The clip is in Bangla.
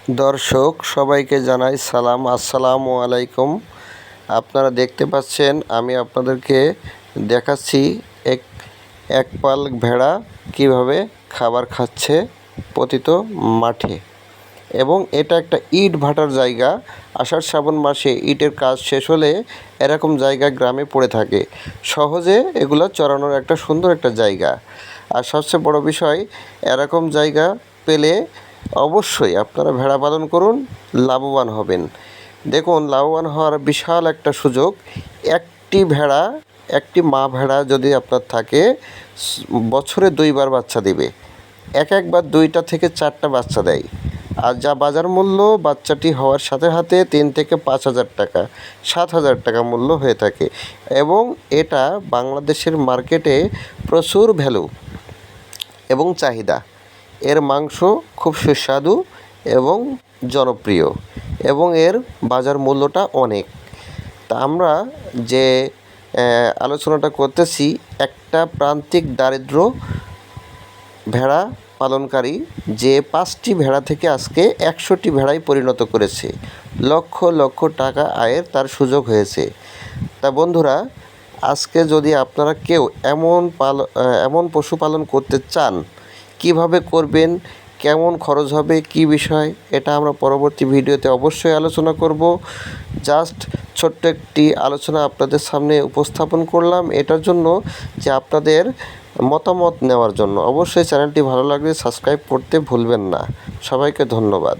দর্শক সবাইকে জানাই সালাম, আসসালামু আলাইকুম। আপনারা দেখতে পাচ্ছেন আমি আপনাদেরকে দেখাচ্ছি এক এক পাল ভেড়া কিভাবে খাবার খাচ্ছে পতিত মাঠে। এবং এটা একটা ইট ভাটার জায়গা। আষাঢ় শ্রাবণ মাসে ইটের কাজ শেষ হলে এরকম জায়গা গ্রামে পড়ে থাকে। সহজে এগুলো চরানোর একটা সুন্দর একটা জায়গা। আর সবচেয়ে বড় বিষয়, এরকম জায়গা পেলে অবশ্যই আপনারা ভেড়া পালন করুন, লাভবান হবেন। দেখুন, লাভবান হওয়ার বিশাল একটা সুযোগ। একটি মা ভেড়া যদি আপনার থাকে, বছরে 2বার বাচ্চা দেবে। একবার 2টা থেকে 4টা বাচ্চা দেয়। আর যা বাজার মূল্য, বাচ্চাটি হওয়ার সাথে সাথে 3 থেকে 5,000 টাকা, 7,000 টাকা মূল্য হয়ে থাকে। এবং এটা বাংলাদেশের মার্কেটে প্রচুর ভ্যালু এবং চাহিদা। এর মাংস খুব সুস্বাদু এবং জনপ্রিয়, এবং এর বাজার মূল্যটা অনেক। তা আমরা যে আলোচনাটা করতেছি, একটা প্রান্তিক দারিদ্র ভেড়া পালনকারী যে 5টি ভেড়া থেকে আজকে 100টি ভেড়ায় পরিণত করেছে। লক্ষ লক্ষ টাকা আয়ের তার সুযোগ হয়েছে। তা বন্ধুরা, আজকে যদি আপনারা কেউ এমন পশুপালন করতে চান, কিভাবে করবেন, কেমন খরচ হবে, কি বিষয়, এটা আমরা পরবর্তী ভিডিওতে অবশ্যই আলোচনা করব। জাস্ট ছোট্ট একটি আলোচনা আপনাদের সামনে উপস্থাপন করলাম এটার জন্য যে আপনাদের মতামত নেওয়ার জন্য। অবশ্যই চ্যানেলটি ভালো লাগলে সাবস্ক্রাইব করতে ভুলবেন না। সবাইকে ধন্যবাদ।